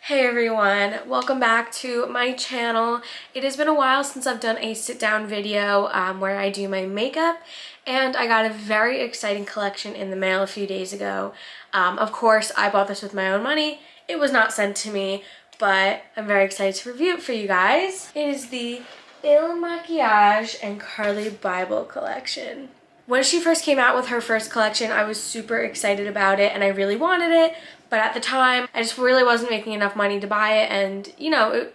Hey everyone, welcome back to my channel. It has been a while since I've done a sit-down video where I do my makeup, and I got a very exciting collection in the mail a few days ago. Of course, I bought this with my own money. It was not sent to me, but I'm very excited to review it for you guys. It is the Makiage and Carli Bybel collection. When she first came out with her first collection, I was super excited about it and I really wanted it, but at the time, I just really wasn't making enough money to buy it, and you know,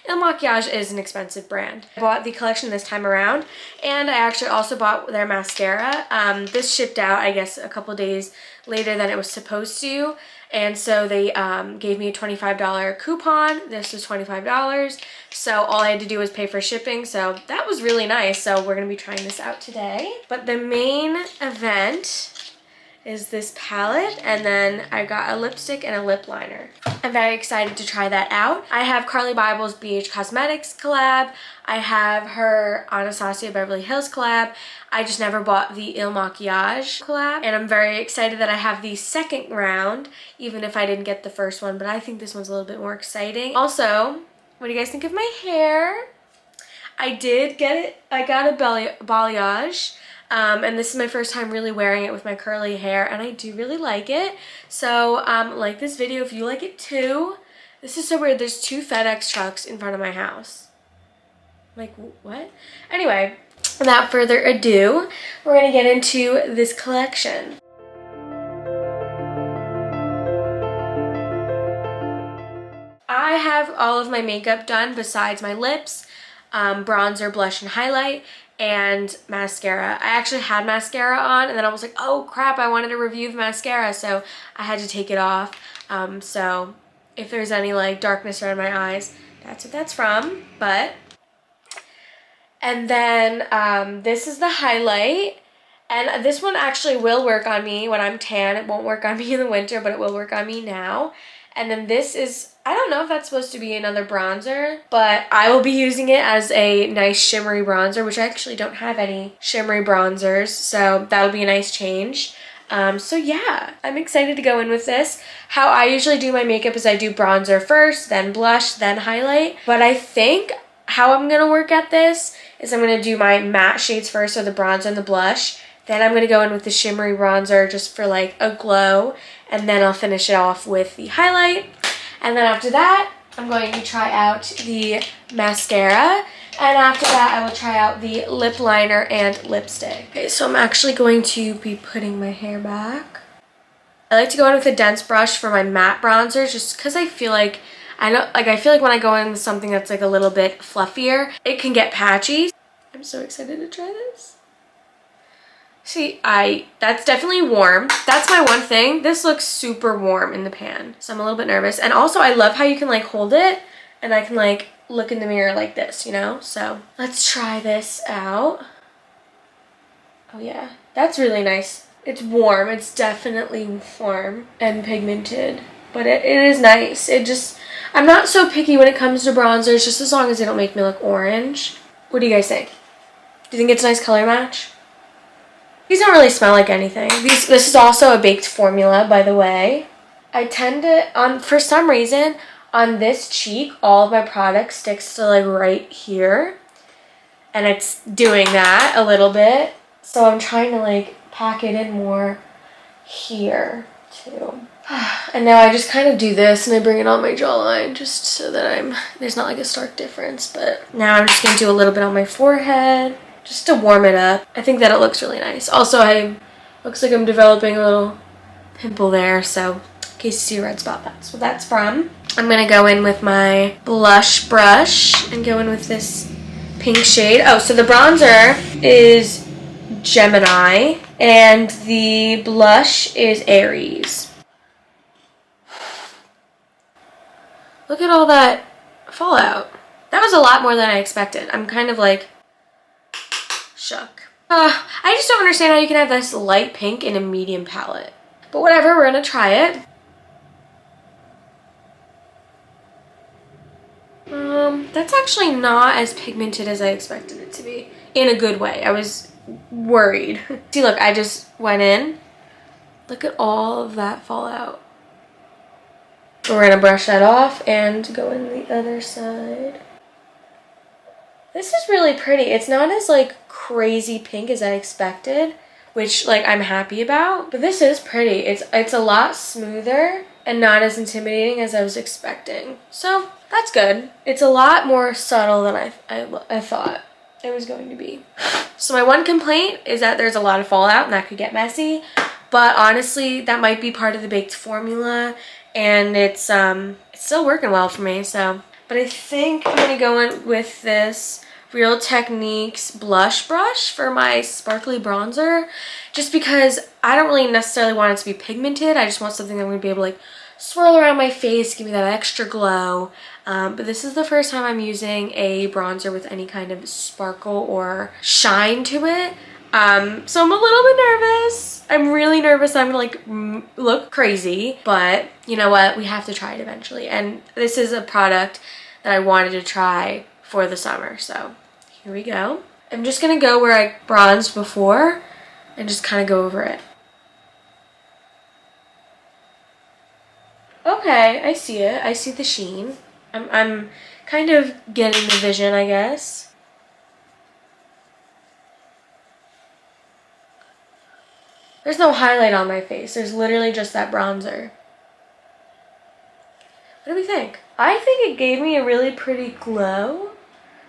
Makiage is an expensive brand. I bought the collection this time around, and I actually also bought their mascara. This shipped out, I guess, a couple days later than it was supposed to, and so they gave me a $25 coupon. This was $25, so all I had to do was pay for shipping, so that was really nice. So we're gonna be trying this out today. But the main event is this palette, and then I got a lipstick and a lip liner. I'm very excited to try that out. I have Carli Bybel's BH Cosmetics collab. I have her Anastasia Beverly Hills collab. I just never bought the Makiage collab, and I'm very excited that I have the second round, even if I didn't get the first one, but I think this one's a little bit more exciting. Also, what do you guys think of my hair? I did get it. I got a balayage. And this is my first time really wearing it with my curly hair, and I do really like it. So like this video if you like it too. This is so weird. There's two FedEx trucks in front of my house. Like, what? Anyway, without further ado, we're gonna get into this collection. I have all of my makeup done besides my lips, bronzer, blush, and highlight, and mascara. I actually had mascara on, and then I was like, oh crap, I wanted to review the mascara, so I had to take it off. So if there's any like darkness around my eyes, that's what that's from. And then this is the highlight, and this one actually will work on me when I'm tan. It won't work on me in the winter, but it will work on me now. And then this is, I don't know if that's supposed to be another bronzer, but I will be using it as a nice shimmery bronzer, which I actually don't have any shimmery bronzers, so that'll be a nice change. So yeah, I'm excited to go in with this. How I usually do my makeup is I do bronzer first, then blush, then highlight. But I think how I'm gonna work at this is I'm gonna do my matte shades first, so the bronzer and the blush. Then I'm going to go in with the shimmery bronzer just for like a glow, and then I'll finish it off with the highlight. And then after that, I'm going to try out the mascara, and after that I will try out the lip liner and lipstick. Okay, so I'm actually going to be putting my hair back. I like to go in with a dense brush for my matte bronzers just because I feel like I feel like when I go in with something that's like a little bit fluffier, it can get patchy. I'm so excited to try this. See, that's definitely warm. That's my one thing. This looks super warm in the pan, so I'm a little bit nervous. And also, I love how you can like hold it, and I can like look in the mirror like this, you know? So let's try this out. Oh yeah, that's really nice. It's warm. It's definitely warm and pigmented, but it is nice. I'm not so picky when it comes to bronzers, just as long as they don't make me look orange. What do you guys think? Do you think it's a nice color match? These don't really smell like anything. This is also a baked formula, by the way. I tend to, for some reason, on this cheek, all of my product sticks to like right here. And it's doing that a little bit. So I'm trying to like pack it in more here too. And now I just kind of do this and I bring it on my jawline just so that there's not like a stark difference. But now I'm just gonna do a little bit on my forehead, just to warm it up. I think that it looks really nice. Also, looks like I'm developing a little pimple there, so in case you see a red spot, that's what that's from. I'm gonna go in with my blush brush and go in with this pink shade. Oh, so the bronzer is Gemini and the blush is Aries. Look at all that fallout. That was a lot more than I expected. I'm kind of like shook. I just don't understand how you can have this light pink in a medium palette. But whatever, we're gonna try it. That's actually not as pigmented as I expected it to be. In a good way. I was worried. See, look, I just went in. Look at all of that fallout. We're gonna brush that off and go in the other side. This is really pretty. It's not as like crazy pink as I expected, which like I'm happy about, but this is pretty. It's a lot smoother and not as intimidating as I was expecting. So that's good. It's a lot more subtle than I thought it was going to be. So my one complaint is that there's a lot of fallout and that could get messy, but honestly that might be part of the baked formula, and it's still working well for me. So, but I think I'm gonna go in with this Real Techniques blush brush for my sparkly bronzer, just because I don't really necessarily want it to be pigmented. I just want something that I'm gonna be able to like swirl around my face, give me that extra glow. But this is the first time I'm using a bronzer with any kind of sparkle or shine to it. So I'm a little bit nervous. I'm really nervous I'm gonna like look crazy, but you know what? We have to try it eventually. And this is a product that I wanted to try for the summer, so here we go. I'm just gonna go where I bronzed before and just kind of go over it. Okay, I see it. I see the sheen. I'm kind of getting the vision, I guess. There's no highlight on my face. There's literally just that bronzer. What do we think? I think it gave me a really pretty glow,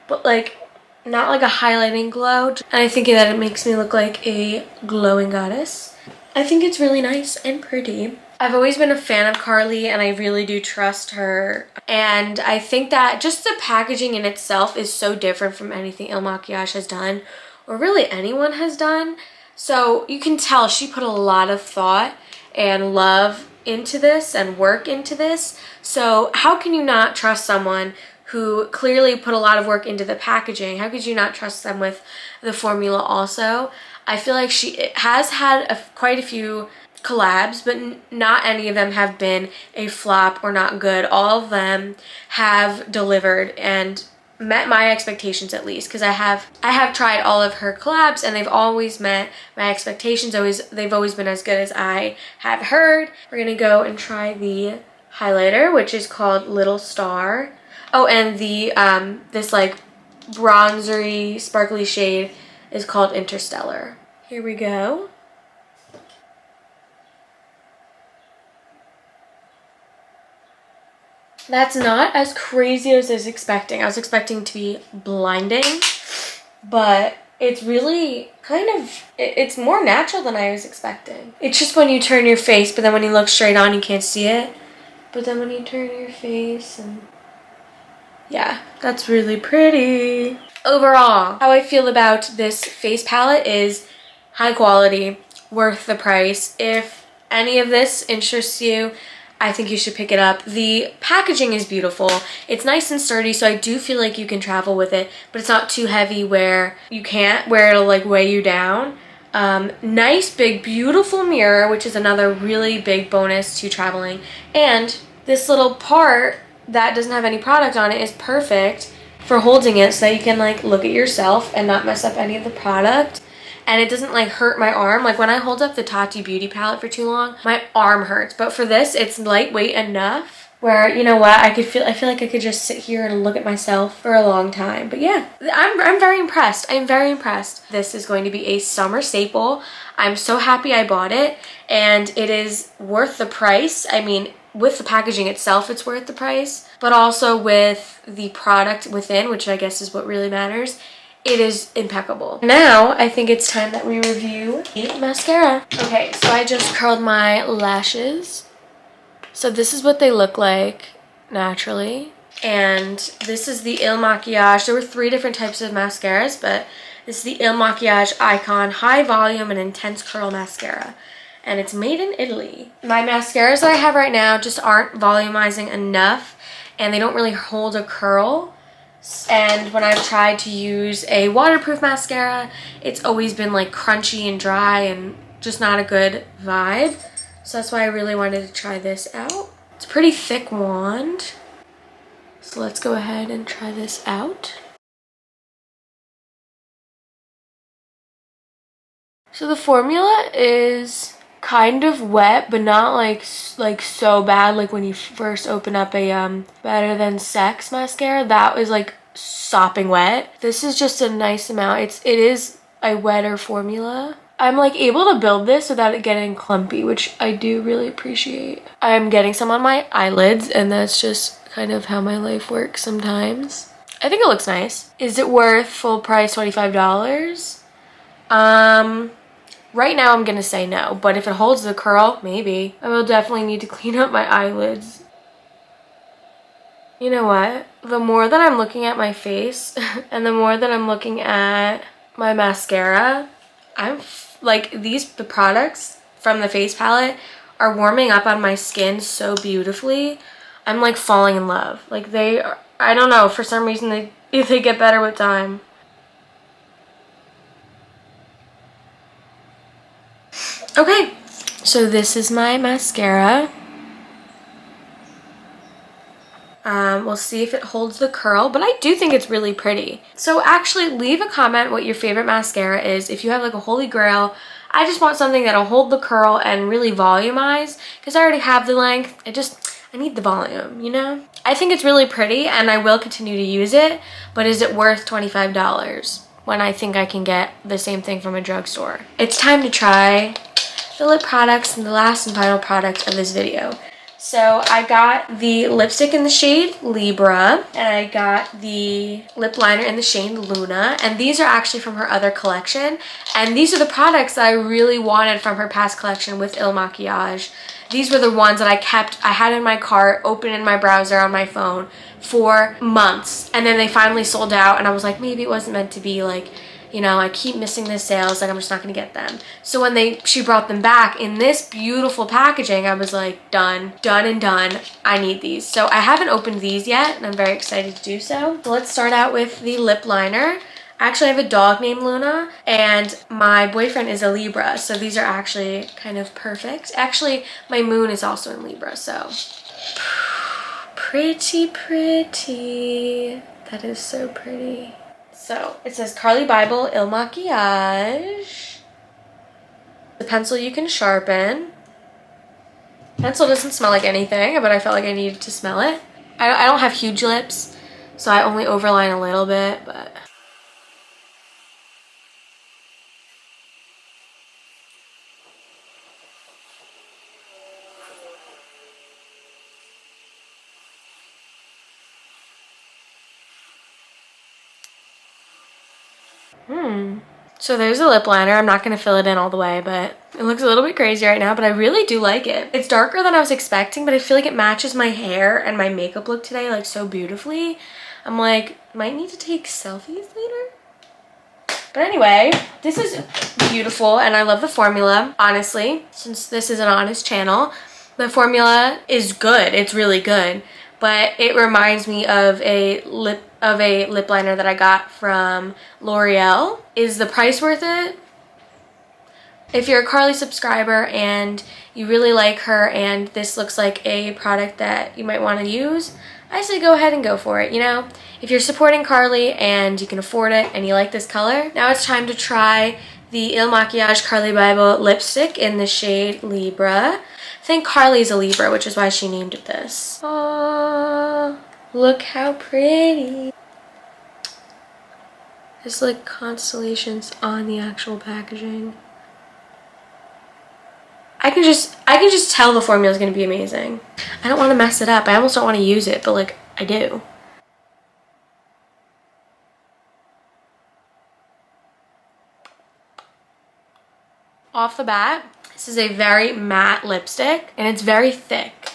but like not like a highlighting glow. And I think that it makes me look like a glowing goddess. I think it's really nice and pretty. I've always been a fan of Carli and I really do trust her. And I think that just the packaging in itself is so different from anything Il Makiage has done, or really anyone has done. So you can tell she put a lot of thought and love into this and work into this. So how can you not trust someone who clearly put a lot of work into the packaging? How could you not trust them with the formula also? I feel like she has had quite a few collabs, but not any of them have been a flop or not good. All of them have delivered and met my expectations, at least, because I have tried all of her collabs and they've always met my expectations. They've always been as good as I have heard. We're gonna go and try the highlighter, which is called Little Star. Oh, and the this like bronzery sparkly shade is called Interstellar. Here we go. That's not as crazy as I was expecting. I was expecting to be blinding, but it's really kind of, it's more natural than I was expecting. It's just when you turn your face, but then when you look straight on, you can't see it. But then when you turn your face, and yeah, that's really pretty. Overall, how I feel about this face palette is high quality, worth the price. If any of this interests you, I think you should pick it up. The packaging is beautiful. It's nice and sturdy, so I do feel like you can travel with it, but it's not too heavy where you can't, where it'll like weigh you down. Nice, big, beautiful mirror, which is another really big bonus to traveling. And this little part that doesn't have any product on it is perfect for holding it so that you can like look at yourself and not mess up any of the product. And it doesn't like hurt my arm. Like when I hold up the Tati Beauty palette for too long, my arm hurts. But for this, it's lightweight enough where, you know what, I feel like I could just sit here and look at myself for a long time. But yeah, I'm very impressed. I'm very impressed. This is going to be a summer staple. I'm so happy I bought it, and it is worth the price. I mean, with the packaging itself, it's worth the price, but also with the product within, which I guess is what really matters. It is impeccable. Now, I think it's time that we review the mascara. Okay, so I just curled my lashes. So this is what they look like naturally. And this is the Il Makiage. There were 3 different types of mascaras, but this is the Il Makiage Icon High Volume and Intense Curl Mascara. And it's made in Italy. My mascaras that I have right now just aren't volumizing enough, and they don't really hold a curl. And when I've tried to use a waterproof mascara, it's always been like crunchy and dry and just not a good vibe. So that's why I really wanted to try this out. It's a pretty thick wand. So let's go ahead and try this out. So the formula is kind of wet, but not like so bad. Like when you first open up a Better Than Sex mascara, that was like sopping wet. This is just a nice amount. It is a wetter formula. I'm like able to build this without it getting clumpy, which I do really appreciate. I'm getting some on my eyelids, and that's just kind of how my life works sometimes. I think it looks nice. Is it worth full price $25? Right now I'm gonna say no, but if it holds the curl, maybe. I will definitely need to clean up my eyelids. You know what? The more that I'm looking at my face and the more that I'm looking at my mascara, the products from the face palette are warming up on my skin so beautifully. I'm like falling in love. Like they are, I don't know, for some reason they get better with time. Okay, so this is my mascara. We'll see if it holds the curl, but I do think it's really pretty. So actually leave a comment what your favorite mascara is. If you have like a holy grail, I just want something that'll hold the curl and really volumize, because I already have the length. I need the volume, you know? I think it's really pretty and I will continue to use it, but is it worth $25 when I think I can get the same thing from a drugstore? It's time to try the lip products and the last and final product of this video. So I got the lipstick in the shade Libra, and I got the lip liner in the shade Luna, and these are actually from her other collection, and these are the products that I really wanted from her past collection with Makiage. These were the ones that I had in my cart, open in my browser on my phone for months, and then they finally sold out, and I was like, maybe it wasn't meant to be, like, you know, I keep missing the sales, like I'm just not gonna get them. So when she brought them back in this beautiful packaging, I was like, done and done. I need these. So I haven't opened these yet, and I'm very excited to do so. So let's start out with the lip liner. I actually have a dog named Luna, and my boyfriend is a Libra, so these are actually kind of perfect. Actually, my moon is also in Libra, so pretty. That is so pretty. So it says Carli Bybel Il Makiage. The pencil you can sharpen. Pencil doesn't smell like anything, but I felt like I needed to smell it. I don't have huge lips, so I only overline a little bit, but... So there's a lip liner. I'm not going to fill it in all the way, but it looks a little bit crazy right now, but I really do like it. It's darker than I was expecting, but I feel like it matches my hair and my makeup look today like so beautifully. I'm like, might need to take selfies later. But anyway, this is beautiful and I love the formula. Honestly, since this is an honest channel, the formula is good. It's really good. But it reminds me of a lip liner that I got from L'Oreal. Is the price worth it? If you're a Carli subscriber and you really like her and this looks like a product that you might want to use, I say go ahead and go for it, you know? If you're supporting Carli and you can afford it and you like this color, now it's time to try the Il Makiage Carli Bybel lipstick in the shade Libra. I think Carli's a Libra, which is why she named it this. Aww, look how pretty. There's like constellations on the actual packaging. I can just tell the formula is going to be amazing. I don't want to mess it up. I almost don't want to use it, but like I do. Off the bat, this is a very matte lipstick and it's very thick.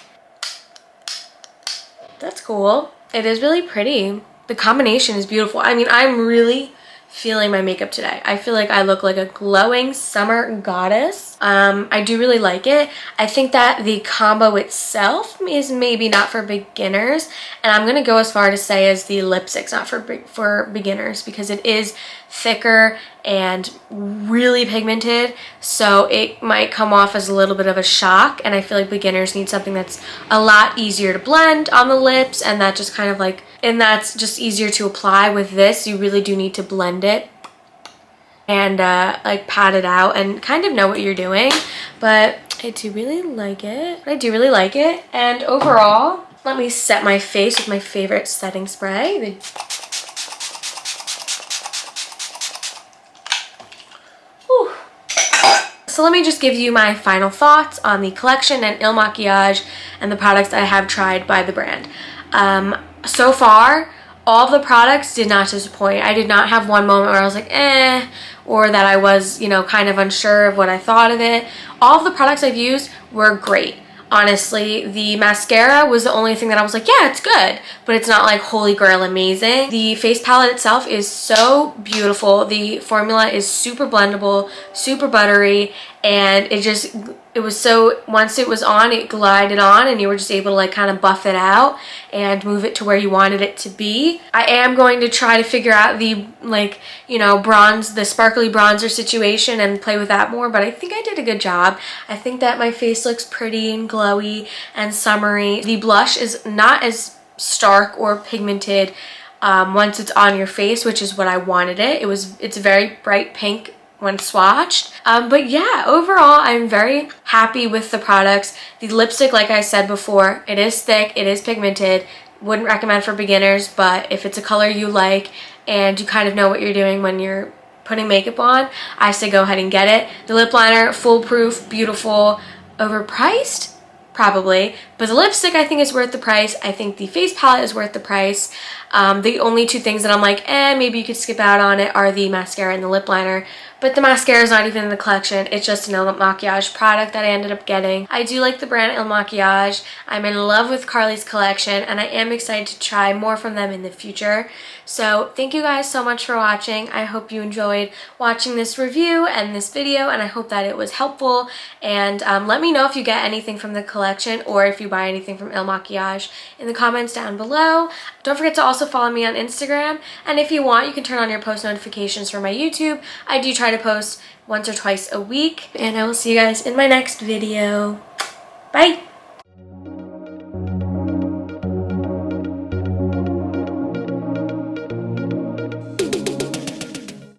That's cool. It is really pretty. The combination is beautiful. I mean, I'm really feeling my makeup today. I feel like I look like a glowing summer goddess. I do really like it. I think that the combo itself is maybe not for beginners, and I'm gonna go as far to say as the lipstick's not for beginners because it is thicker and really pigmented, so it might come off as a little bit of a shock, and I feel like beginners need something that's a lot easier to blend on the lips, and that just kind of like, and that's just easier to apply. With this, you really do need to blend it and like pat it out and kind of know what you're doing. But I do really like it. And overall, let me set my face with my favorite setting spray. Whew. So let me just give you my final thoughts on the collection and Il Makiage and the products I have tried by the brand. So far, all of the products did not disappoint. I did not have one moment where I was like, eh, or that I was, you know, kind of unsure of what I thought of it. All of the products I've used were great. Honestly, the mascara was the only thing that I was like, yeah, it's good, but it's not like holy grail amazing. The face palette itself is so beautiful. The formula is super blendable, super buttery, and it was so, once it was on, it glided on and you were just able to like kind of buff it out and move it to where you wanted it to be. I am going to try to figure out the, like, you know, the sparkly bronzer situation and play with that more, but I think I did a good job. I think that my face looks pretty and glowy and summery. The blush is not as stark or pigmented once it's on your face, which is what I wanted it. It's very bright pink when swatched. But yeah, overall, I'm very happy with the products. The lipstick, like I said before, it is thick, it is pigmented. Wouldn't recommend for beginners, but if it's a color you like and you kind of know what you're doing when you're putting makeup on, I say go ahead and get it. The lip liner, foolproof, beautiful, overpriced? Probably, but the lipstick I think is worth the price. I think the face palette is worth the price. The only two things that I'm like, maybe you could skip out on it are the mascara and the lip liner. But the mascara is not even in the collection. It's just an Il Makiage product that I ended up getting. I do like the brand Il Makiage. I'm in love with Carli's collection, and I am excited to try more from them in the future. So thank you guys so much for watching. I hope you enjoyed watching this review and this video, and I hope that it was helpful. And let me know if you get anything from the collection or if you buy anything from Il Makiage in the comments down below. Don't forget to also follow me on Instagram, and if you want, you can turn on your post notifications for my YouTube. I do try to post once or twice a week, and I will see you guys in my next video. Bye!